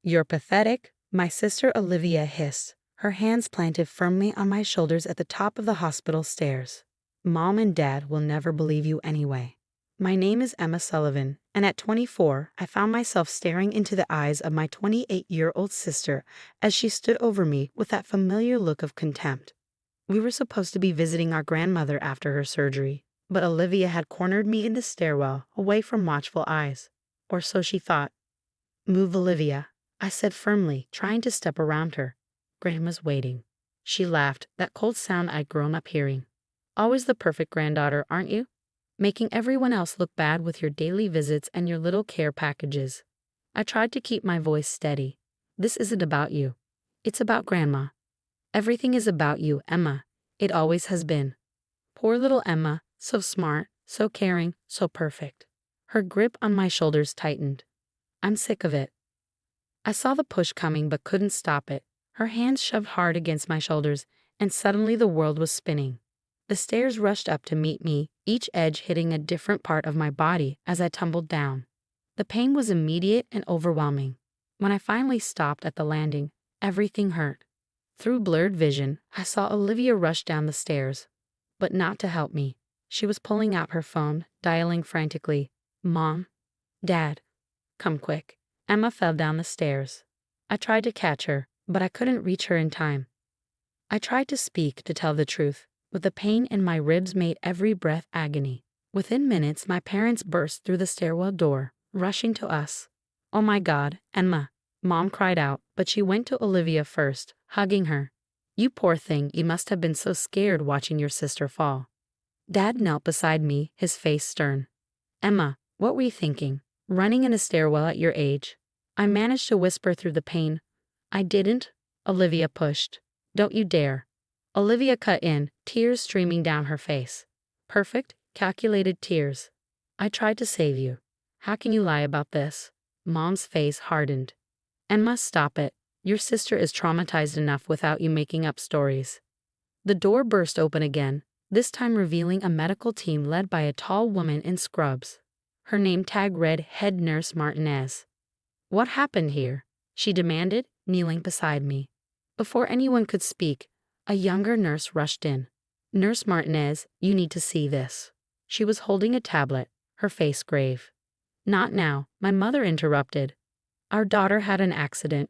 "You're pathetic," my sister Olivia hissed, her hands planted firmly on my shoulders at the top of the hospital stairs. "Mom and Dad will never believe you anyway." My name is Emma Sullivan, and at 24, I found myself staring into the eyes of my 28-year-old sister as she stood over me with that familiar look of contempt. We were supposed to be visiting our grandmother after her surgery, but Olivia had cornered me in the stairwell, away from watchful eyes. Or so she thought. "Move, Olivia," I said firmly, trying to step around her. "Grandma's waiting." She laughed, that cold sound I'd grown up hearing. "Always the perfect granddaughter, aren't you? Making everyone else look bad with your daily visits and your little care packages." I tried to keep my voice steady. "This isn't about you. It's about Grandma. Everything is about you, Emma. It always has been." Poor little Emma, so smart, so caring, so perfect. Her grip on my shoulders tightened. "I'm sick of it." I saw the push coming but couldn't stop it. Her hands shoved hard against my shoulders, and suddenly the world was spinning. The stairs rushed up to meet me, each edge hitting a different part of my body as I tumbled down. The pain was immediate and overwhelming. When I finally stopped at the landing, everything hurt. Through blurred vision, I saw Olivia rush down the stairs. But not to help me. She was pulling out her phone, dialing frantically. "Mom? Dad? Come quick." Emma fell down the stairs. I tried to catch her, but I couldn't reach her in time. I tried to speak, to tell the truth, but the pain in my ribs made every breath agony. Within minutes, my parents burst through the stairwell door, rushing to us. "Oh my God, Emma," Mom cried out, but she went to Olivia first, hugging her. "You poor thing, you must have been so scared watching your sister fall." Dad knelt beside me, his face stern. "Emma, what were you thinking? Running in a stairwell at your age?" I managed to whisper through the pain. "I didn't." Olivia pushed. "Don't you dare." Olivia cut in, tears streaming down her face. Perfect, calculated tears. "I tried to save you. How can you lie about this?" Mom's face hardened. "Emma, stop it. Your sister is traumatized enough without you making up stories." The door burst open again, this time revealing a medical team led by a tall woman in scrubs. Her name tag read Head Nurse Martinez. "What happened here?" she demanded, kneeling beside me. Before anyone could speak, a younger nurse rushed in. "Nurse Martinez, you need to see this." She was holding a tablet, her face grave. "Not now," my mother interrupted. "Our daughter had an accident.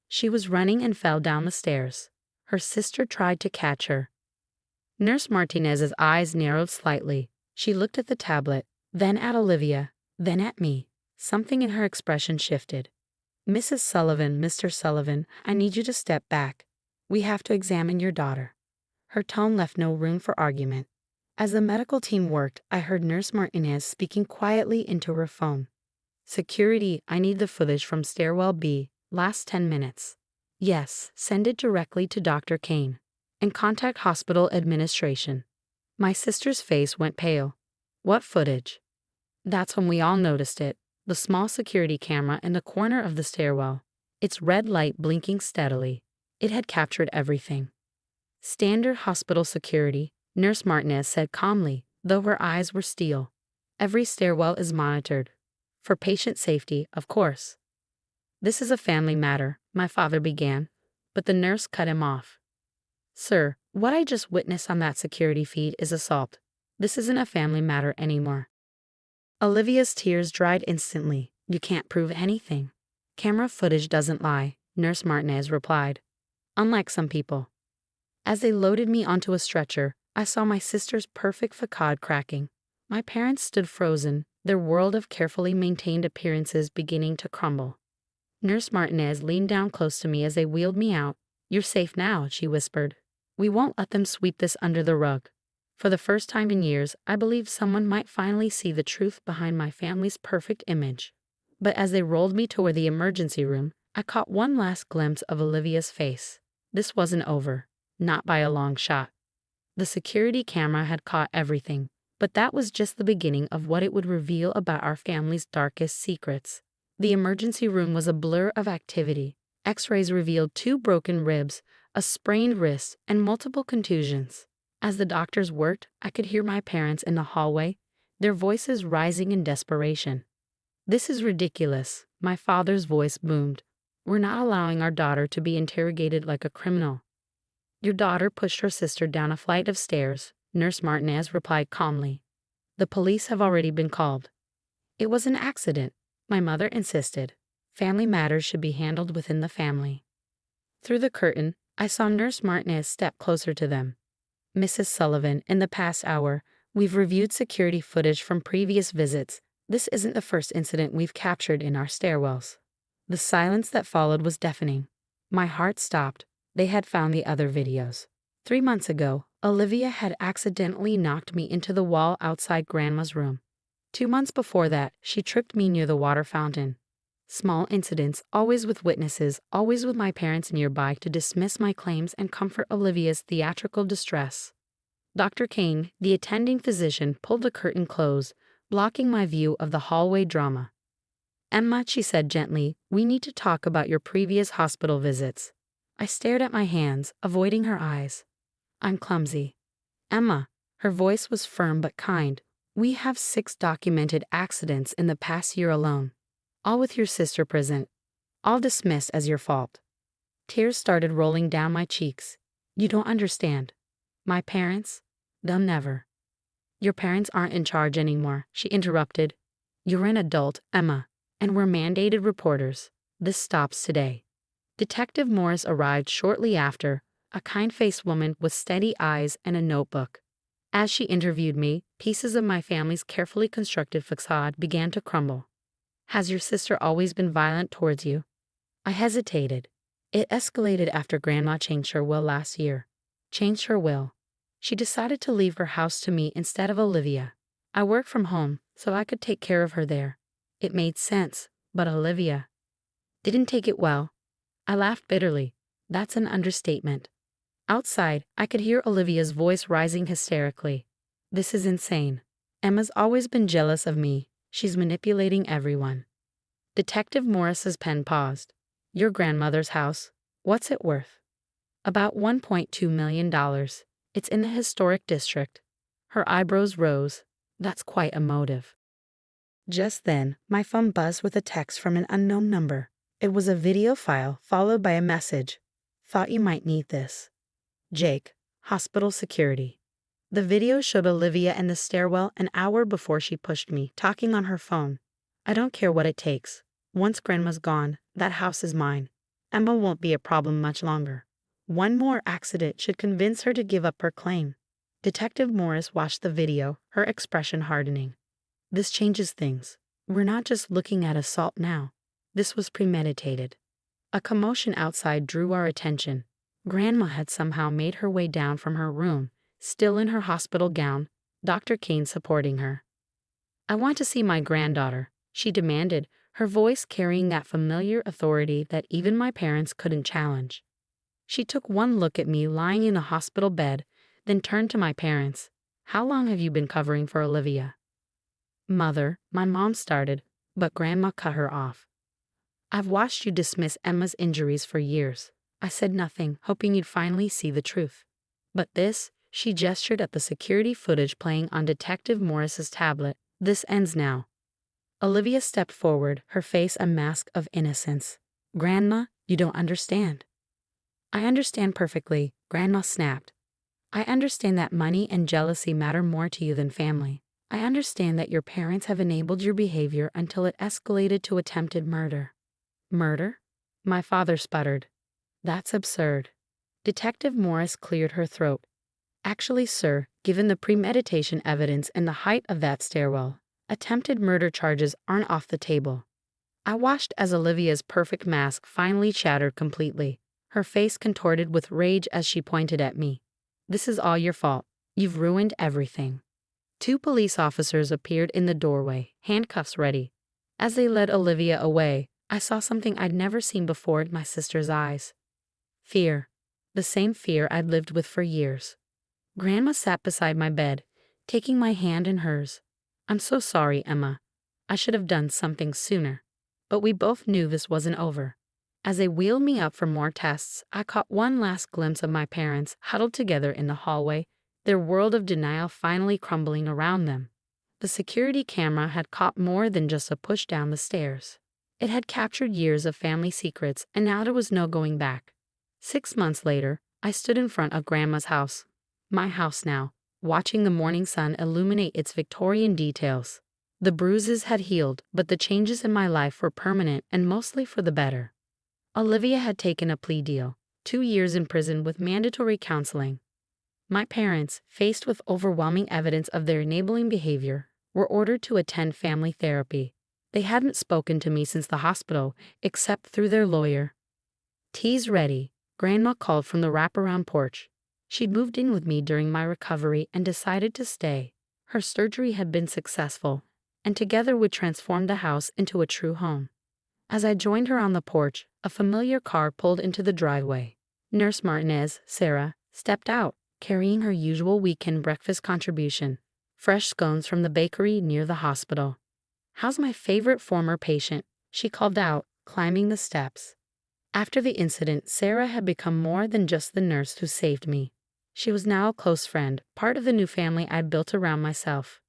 She was running and fell down the stairs. Her sister tried to catch her." Nurse Martinez's eyes narrowed slightly. She looked at the tablet, then at Olivia, then at me. Something in her expression shifted. "Mrs. Sullivan, Mr. Sullivan, I need you to step back. We have to examine your daughter." Her tone left no room for argument. As the medical team worked, I heard Nurse Martinez speaking quietly into her phone. "Security, I need the footage from stairwell B, last 10 minutes. Yes, send it directly to Dr. Kane. And contact hospital administration." My sister's face went pale. "What footage?" That's when we all noticed it. The small security camera in the corner of the stairwell. Its red light blinking steadily. It had captured everything. "Standard hospital security," Nurse Martinez said calmly, though her eyes were steel. "Every stairwell is monitored. For patient safety, of course." "This is a family matter," my father began, but the nurse cut him off. "Sir, what I just witnessed on that security feed is assault. This isn't a family matter anymore." Olivia's tears dried instantly. "You can't prove anything." "Camera footage doesn't lie," Nurse Martinez replied. "Unlike some people." As they loaded me onto a stretcher, I saw my sister's perfect facade cracking. My parents stood frozen, their world of carefully maintained appearances beginning to crumble. Nurse Martinez leaned down close to me as they wheeled me out. "You're safe now," she whispered. "We won't let them sweep this under the rug." For the first time in years, I believed someone might finally see the truth behind my family's perfect image. But as they rolled me toward the emergency room, I caught one last glimpse of Olivia's face. This wasn't over. Not by a long shot. The security camera had caught everything, but that was just the beginning of what it would reveal about our family's darkest secrets. The emergency room was a blur of activity. X-rays revealed 2 broken ribs, a sprained wrist, and multiple contusions. As the doctors worked, I could hear my parents in the hallway, their voices rising in desperation. "This is ridiculous," my father's voice boomed. We're not allowing our daughter to be interrogated like a criminal. Your daughter pushed her sister down a flight of stairs, Nurse Martinez replied calmly. The police have already been called. It was an accident, my mother insisted. Family matters should be handled within the family. Through the curtain, I saw Nurse Martinez step closer to them. Mrs. Sullivan, in the past hour, we've reviewed security footage from previous visits. This isn't the first incident we've captured in our stairwells. The silence that followed was deafening. My heart stopped. They had found the other videos. 3 months ago, Olivia had accidentally knocked me into the wall outside Grandma's room. 2 months before that, she tripped me near the water fountain. Small incidents, always with witnesses, always with my parents nearby to dismiss my claims and comfort Olivia's theatrical distress. Dr. Kane, the attending physician, pulled the curtain close, blocking my view of the hallway drama. Emma, she said gently, we need to talk about your previous hospital visits. I stared at my hands, avoiding her eyes. I'm clumsy. Emma, her voice was firm but kind. We have 6 documented accidents in the past year alone. All with your sister present. All dismissed as your fault. Tears started rolling down my cheeks. You don't understand. My parents? They'll never. Your parents aren't in charge anymore, she interrupted. You're an adult, Emma, and we're mandated reporters. This stops today. Detective Morris arrived shortly after, a kind-faced woman with steady eyes and a notebook. As she interviewed me, pieces of my family's carefully constructed facade began to crumble. Has your sister always been violent towards you? I hesitated. It escalated after Grandma changed her will last year. Changed her will. She decided to leave her house to me instead of Olivia. I worked from home, so I could take care of her there. It made sense, but Olivia didn't take it well. I laughed bitterly. That's an understatement. Outside, I could hear Olivia's voice rising hysterically. This is insane. Emma's always been jealous of me. She's manipulating everyone. Detective Morris's pen paused. Your grandmother's house, what's it worth? About $1.2 million. It's in the historic district. Her eyebrows rose. That's quite a motive. Just then, my phone buzzed with a text from an unknown number. It was a video file followed by a message. Thought you might need this. Jake, hospital security. The video showed Olivia in the stairwell an hour before she pushed me, talking on her phone. I don't care what it takes. Once Grandma's gone, that house is mine. Emma won't be a problem much longer. One more accident should convince her to give up her claim. Detective Morris watched the video, her expression hardening. This changes things. We're not just looking at assault now. This was premeditated. A commotion outside drew our attention. Grandma had somehow made her way down from her room, still in her hospital gown, Dr. Kane supporting her. I want to see my granddaughter, she demanded, her voice carrying that familiar authority that even my parents couldn't challenge. She took one look at me lying in a hospital bed, then turned to my parents. How long have you been covering for Olivia? Mother, my mom started, but Grandma cut her off. I've watched you dismiss Emma's injuries for years. I said nothing, hoping you'd finally see the truth. But this, she gestured at the security footage playing on Detective Morris's tablet. This ends now. Olivia stepped forward, her face a mask of innocence. Grandma, you don't understand. I understand perfectly, Grandma snapped. I understand that money and jealousy matter more to you than family. I understand that your parents have enabled your behavior until it escalated to attempted murder. Murder? My father sputtered. That's absurd. Detective Morris cleared her throat. Actually, sir, given the premeditation evidence and the height of that stairwell, attempted murder charges aren't off the table. I watched as Olivia's perfect mask finally shattered completely, her face contorted with rage as she pointed at me. This is all your fault. You've ruined everything. 2 police officers appeared in the doorway, handcuffs ready. As they led Olivia away, I saw something I'd never seen before in my sister's eyes. Fear. The same fear I'd lived with for years. Grandma sat beside my bed, taking my hand in hers. I'm so sorry, Emma. I should have done something sooner. But we both knew this wasn't over. As they wheeled me up for more tests, I caught one last glimpse of my parents huddled together in the hallway, their world of denial finally crumbling around them. The security camera had caught more than just a push down the stairs. It had captured years of family secrets, and now there was no going back. 6 months later, I stood in front of Grandma's house. My house now, watching the morning sun illuminate its Victorian details. The bruises had healed, but the changes in my life were permanent and mostly for the better. Olivia had taken a plea deal, 2 years in prison with mandatory counseling. My parents, faced with overwhelming evidence of their enabling behavior, were ordered to attend family therapy. They hadn't spoken to me since the hospital, except through their lawyer. "Tea's ready," Grandma called from the wraparound porch. She'd moved in with me during my recovery and decided to stay. Her surgery had been successful, and together we'd transformed the house into a true home. As I joined her on the porch, a familiar car pulled into the driveway. Nurse Martinez, Sarah, stepped out, carrying her usual weekend breakfast contribution, fresh scones from the bakery near the hospital. "How's my favorite former patient?" she called out, climbing the steps. After the incident, Sarah had become more than just the nurse who saved me. She was now a close friend, part of the new family I'd built around myself.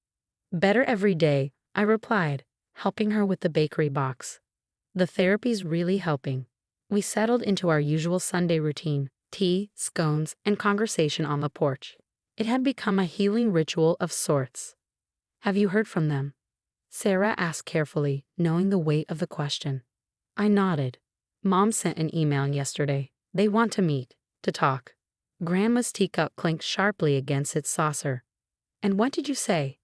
"Better every day," I replied, helping her with the bakery box. "The therapy's really helping." We settled into our usual Sunday routine: tea, scones, and conversation on the porch. It had become a healing ritual of sorts. "Have you heard from them?" Sarah asked carefully, knowing the weight of the question. I nodded. "Mom sent an email yesterday. They want to meet, to talk." Grandma's teacup clinked sharply against its saucer. "And what did you say?"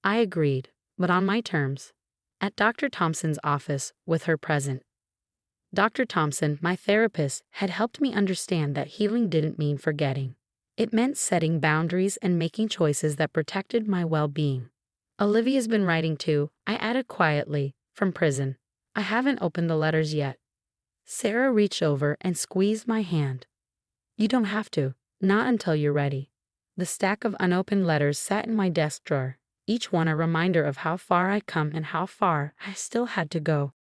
I agreed, but on my terms. At Dr. Thompson's office, with her present. Dr. Thompson, my therapist, had helped me understand that healing didn't mean forgetting. It meant setting boundaries and making choices that protected my well-being. "Olivia's been writing too," I added quietly, "from prison. I haven't opened the letters yet." Sarah reached over and squeezed my hand. "You don't have to, not until you're ready." The stack of unopened letters sat in my desk drawer, each one a reminder of how far I'd come and how far I still had to go.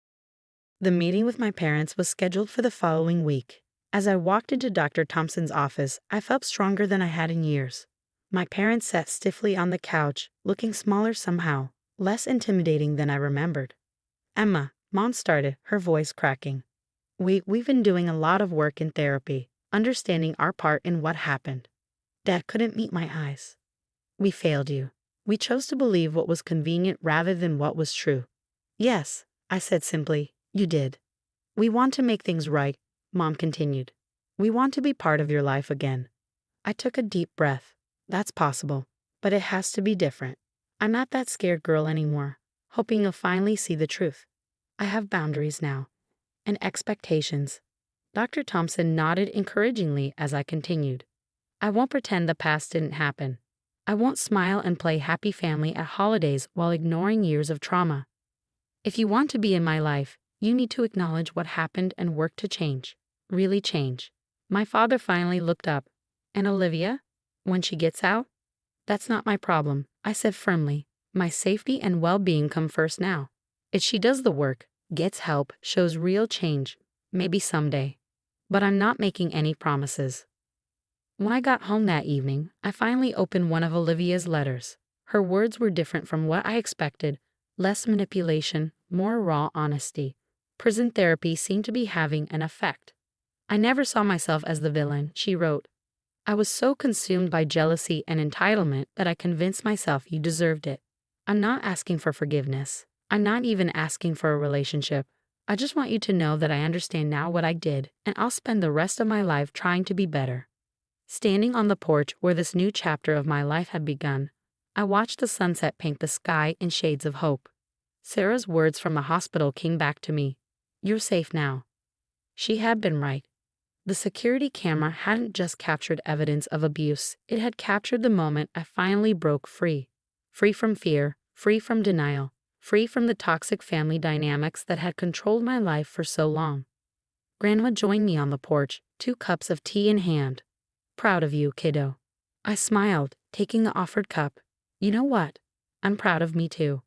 The meeting with my parents was scheduled for the following week. As I walked into Dr. Thompson's office, I felt stronger than I had in years. My parents sat stiffly on the couch, looking smaller somehow, less intimidating than I remembered. "Emma," Mom started, her voice cracking. We've been doing a lot of work in therapy, understanding our part in what happened." Dad couldn't meet my eyes. "We failed you. We chose to believe what was convenient rather than what was true." "Yes," I said simply, "you did. We want to make things right," Mom continued. "We want to be part of your life again." I took a deep breath. That's possible, but it has to be different. I'm not that scared girl anymore, hoping you'll finally see the truth. I have boundaries now. And expectations. Dr. Thompson nodded encouragingly as I continued. "I won't pretend the past didn't happen. I won't smile and play happy family at holidays while ignoring years of trauma. If you want to be in my life, you need to acknowledge what happened and work to change. Really change." My father finally looked up. "And Olivia? When she gets out?" "That's not my problem," I said firmly. "My safety and well-being come first now. If she does the work, gets help, shows real change, maybe someday. But I'm not making any promises." When I got home that evening, I finally opened one of Olivia's letters. Her words were different from what I expected: less manipulation, more raw honesty. Prison therapy seemed to be having an effect. "I never saw myself as the villain," she wrote. "I was so consumed by jealousy and entitlement that I convinced myself you deserved it. I'm not asking for forgiveness. I'm not even asking for a relationship. I just want you to know that I understand now what I did, and I'll spend the rest of my life trying to be better." Standing on the porch where this new chapter of my life had begun, I watched the sunset paint the sky in shades of hope. Sarah's words from the hospital came back to me. "You're safe now." She had been right. The security camera hadn't just captured evidence of abuse, it had captured the moment I finally broke free. Free from fear, free from denial, free from the toxic family dynamics that had controlled my life for so long. Grandma joined me on the porch, 2 cups of tea in hand. "Proud of you, kiddo." I smiled, taking the offered cup. "You know what? I'm proud of me too."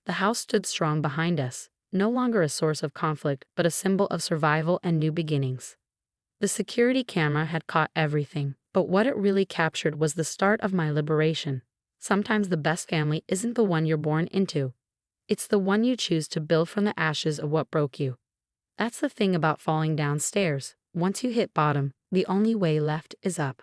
The house stood strong behind us, no longer a source of conflict, but a symbol of survival and new beginnings. The security camera had caught everything, but what it really captured was the start of my liberation. Sometimes the best family isn't the one you're born into. It's the one you choose to build from the ashes of what broke you. That's the thing about falling downstairs. Once you hit bottom, the only way left is up.